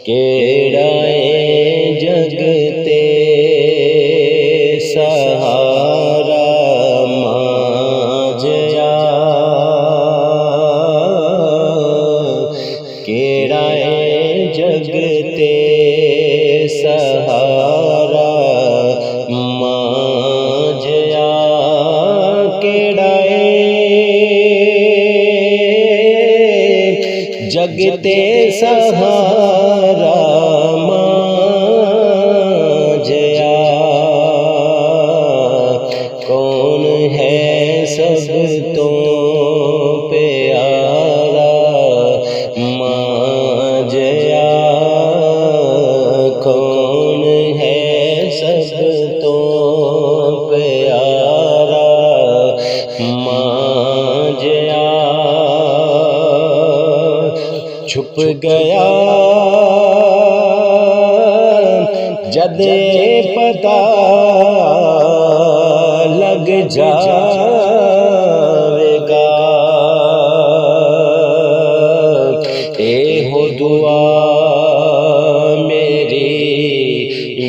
کیڑا اے جگ تے سہارا ماجیا، کیڑا اے جگ تے سہارا ماجیا، کیڑا اے جگ تے سہارا ماجیا، کون ہے سب تو پیارا ماجیا، کون ہے سب تو پیارا ماجیا، چھپ گیا جد پتہ لگ جاوے گا، اے ہو دعا میری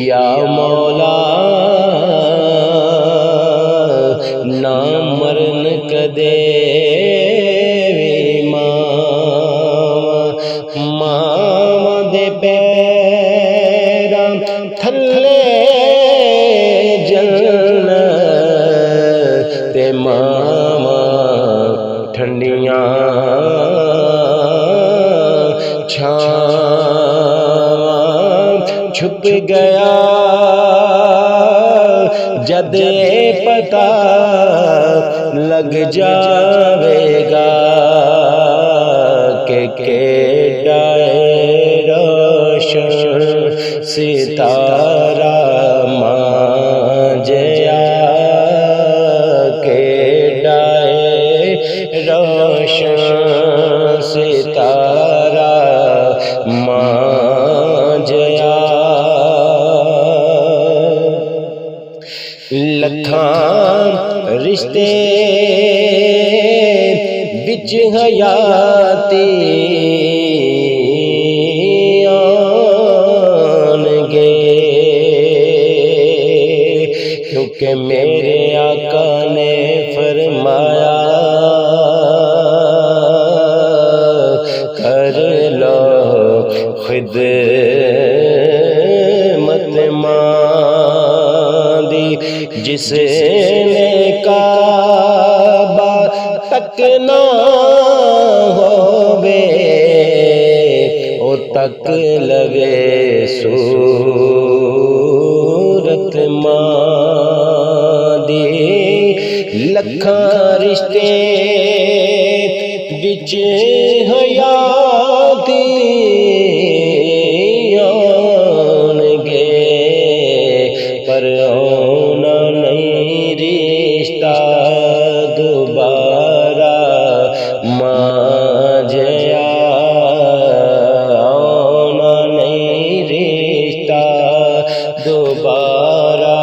یا مولا، نہ مرن کدے ماں دے پیراں تھلے جلن تے ماں ٹھنڈیاں چھاواں، چھپ گیا جد پتہ لگ جاوے گا کہ کیڑا اے روشن ستارہ ماجیا، کیڑا اے روشن ستارہ ماجیا، لکھاں رشتے بچ حیاتی آن گے، کیونکہ میرے آقا نے فرمایا کر لو خدمت ماں دی، جس نے کعبہ تک نہ ہووے او تک لوے صورت ماں دی، لکھاں رشتے وچ حیاتی آن گے، پر آنا نہیں رشتہ دوبارہ ماجیا، آنا نہیں رشتہ دوبارہ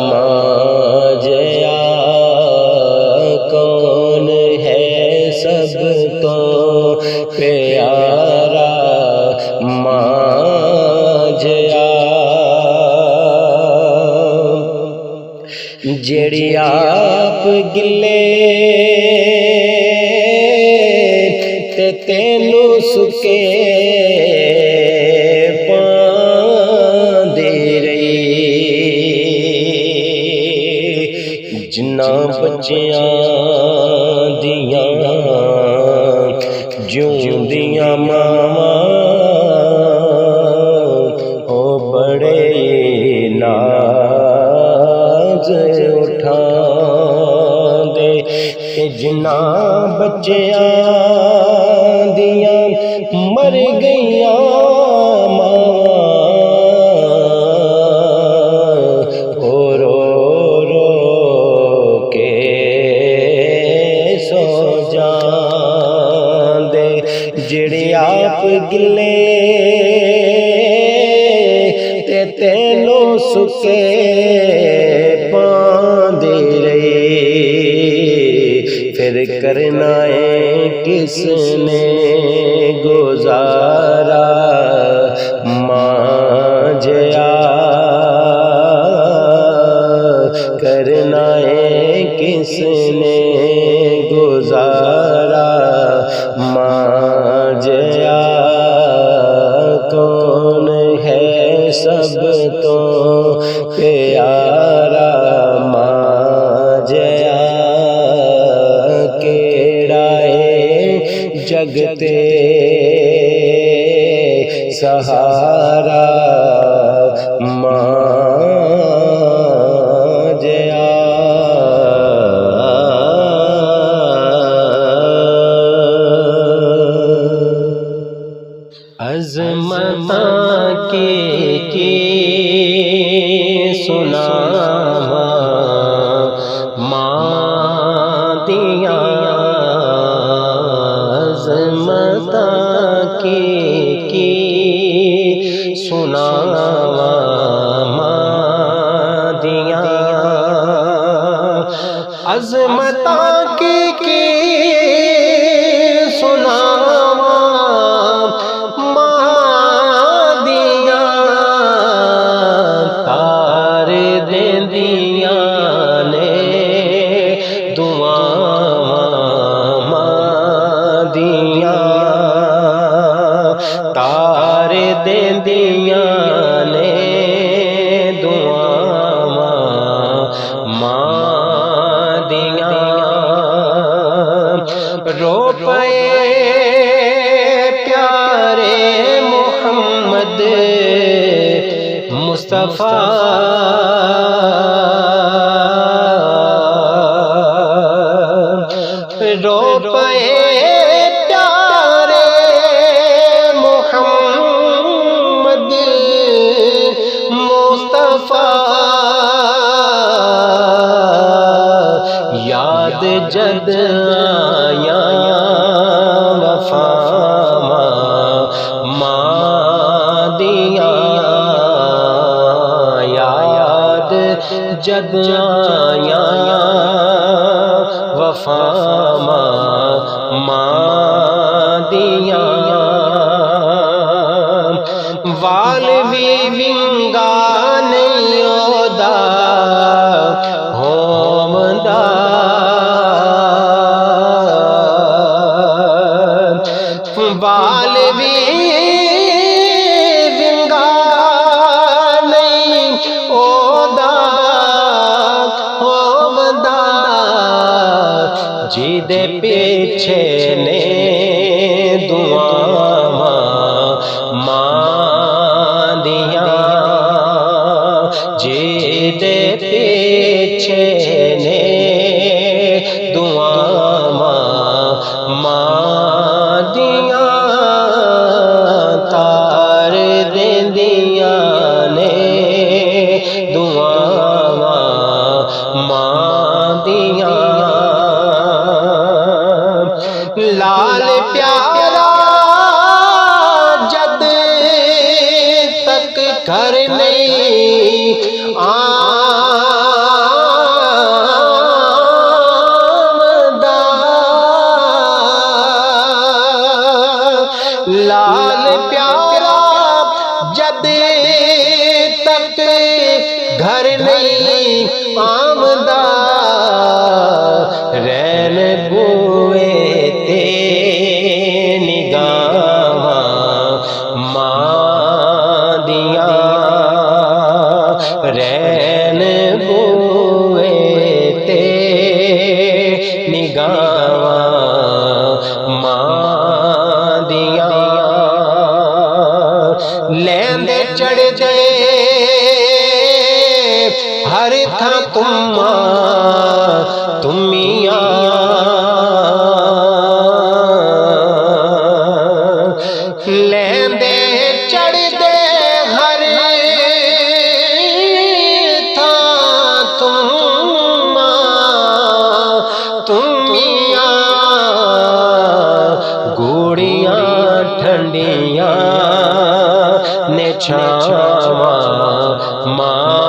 ماجیا، کون ہے سب تو پیارا ماجیا، جیڑی آپ گلے تے تینو سکے پاندی رہی، جنہاں بچیاں دیاں جوندیاں ماواں او بڑے ناز اٹھاندے، کہ جنہاں بچیاں دیاں مر گئیاں ماواں او رو رو کے سکے پاندے رہے پھر کرنا ہے کس نے گزارا ماں جیا کرنا ہے کس نے گزارا ماں جیا کون ہے سب تو پیارا ماں جیا کیڑا ہے جگتے سہارا ماں جیا عظمتاں کی سناواں ماں دیاں عظمتاں کی سناواں ماں دیاں عظمتاں کی تار دیندیاں نے دعاواں ماں دیاں رو پئے پیارے محمد مصطفیٰ رو پئے یاد جد آیا وفا ماں دیاں یاد جد آیا وفا ماں دیاں وال بھی ونگا نہیں ہودا ہومدا وال بھی ونگا نہیں ہودا ہومدا جی دے پیچھے نے دعاواں ماں دیاں جی دے پیچھے نے دعاواں ماں دیاں تار دیندیاں نے دعاواں ماں دیاں لال پیارا جد تک گھر نہیں آمدا لال پیارا جد تک گھر نہیں آمدا رین بوئے تے نگاہاں ماں دیاں رین بوئے تے نگاہاں ماں دیاں لیندے چڑھ دے ہر تھا تمیاں لیندے چڑھ دے ہر تھا تمیاں گوڑیاں ٹھنڈیاں نے چھاواں ماں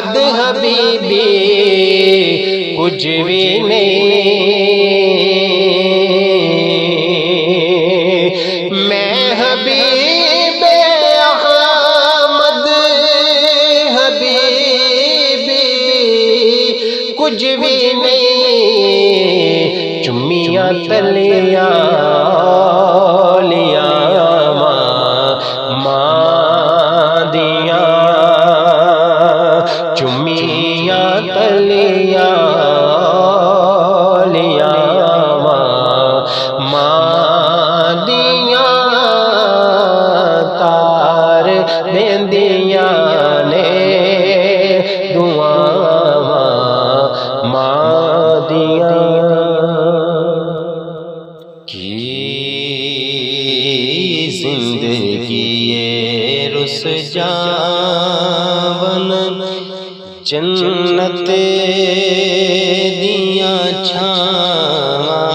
احمد حبیبی کچھ بھی نہیں، میں حبیب احمد حبیبی کچھ بھی نہیں، چمیاں تلیاں لیا چمیاں تلیاں لیا ماں دیاں تار دیندیاں نے دعاں ماں دیاں کی زندگی یہ رس جاون جنت دیاں چھاواں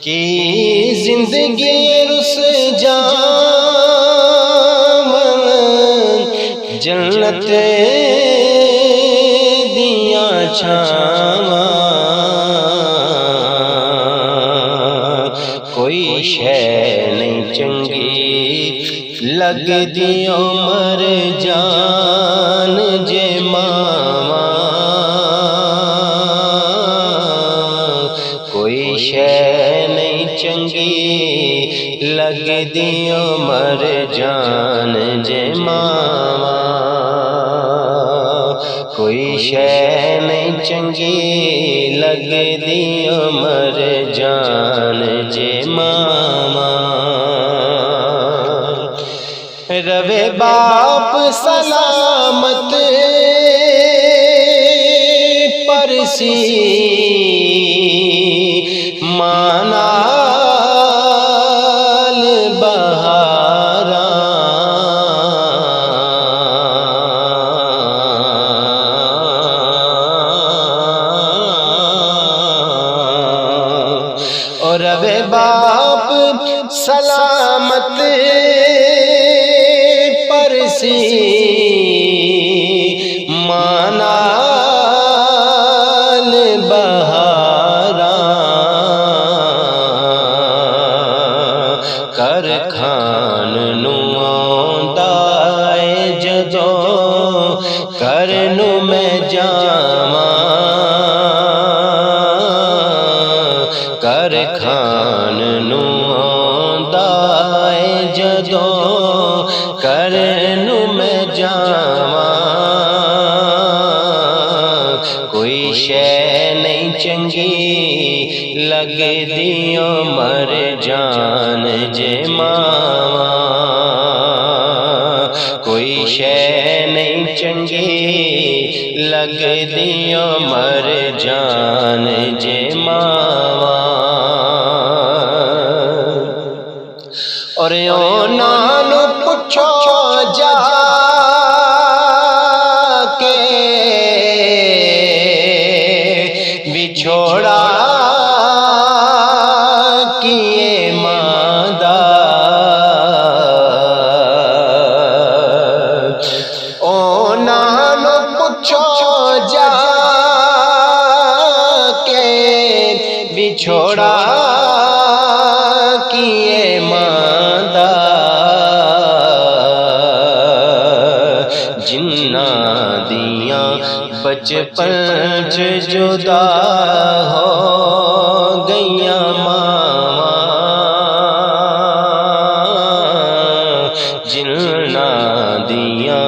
کی زندگی رس جاون جنت دیاں چھاواں کوئی شے نہیں چنگی لگ دیو مر جان جے ماواں کوئی شے نہیں چنگی لگ دیو مر جان جے ماواں کوئی شے نہیں چنگی لگ دیو مر جان جے ماواں روے باپ سلامت پرسی ماں نال بہاراں اور روے باپ سلامت پرسی ماں نال بہاراں کر کھان نوں آندا اے جدوں کر نوں میں جاواں کر کھان نوں آندا اے جدوں کر نوں میں جاواں کوئی شے نہیں چنگی لگ دیو مر جان جے ماواں کوئی شے نہیں چنگی لگ دیو مر جان جے ماواں اور انہاں نوں پچھو جا کے بچھوڑا کیے ماں دا انہاں نوں پچھو جا کے بچھوڑا کیے ماں دا جنہاں دیاں بچپن چ جدا ہو گئیاں ماواں جنہاں دیاں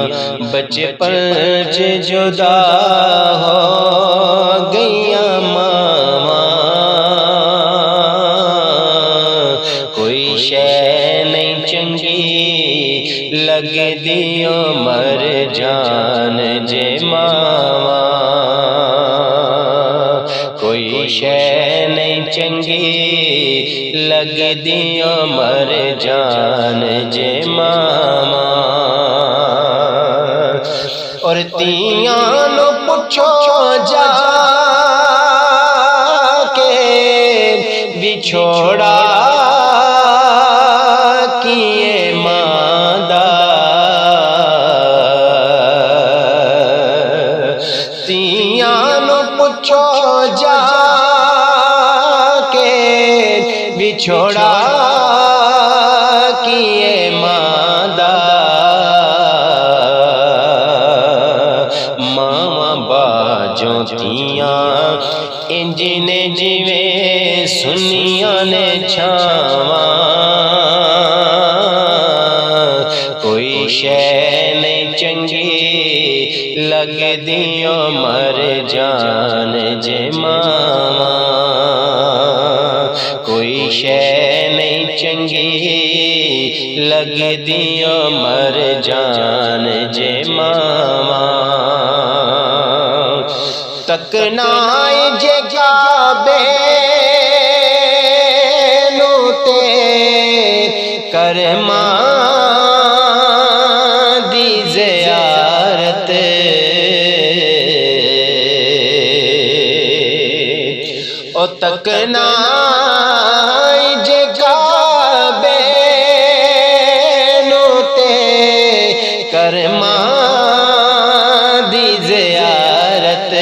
بچپن چ جدا ہو گئیاں ماواں کوئی شے نہیں چنگی لگ دیو مر جان جے ماواں کوئی شے نہیں چنگی لگ دیو مر جان جے ماواں اور تیاں نو پچھو جا کے بچھوڑا کیے ماں دا بچھوڑا کیے مادا ماں باجوں تیاں انجن جویں سنیاں نے چھاواں کوئی شے نہیں چنگی لگ دیوں مر جان جے ماما کوئی شے نہیں چنگی لگ دیوں مر جان جے ماما تکنا جے کعبے نو تے کرما دی زیارت او تکنا جے کعبے نو تے کرما دی زیارت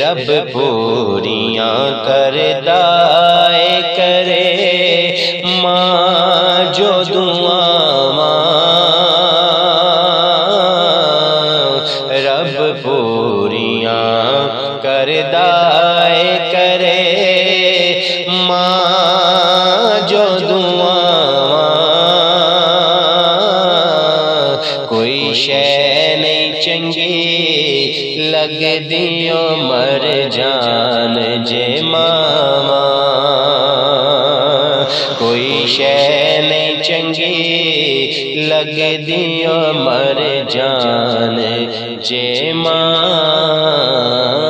رب پوریاں کردا اے کرے ماں جو دعاواں رب پوریاں کردا اے کرے ماں جو دعاواں کوئی شے نہیں چنگی لگ دیوں مر جان جے ماما کوئی شے نہیں چنگی لگ دیوں مر جان جے ماما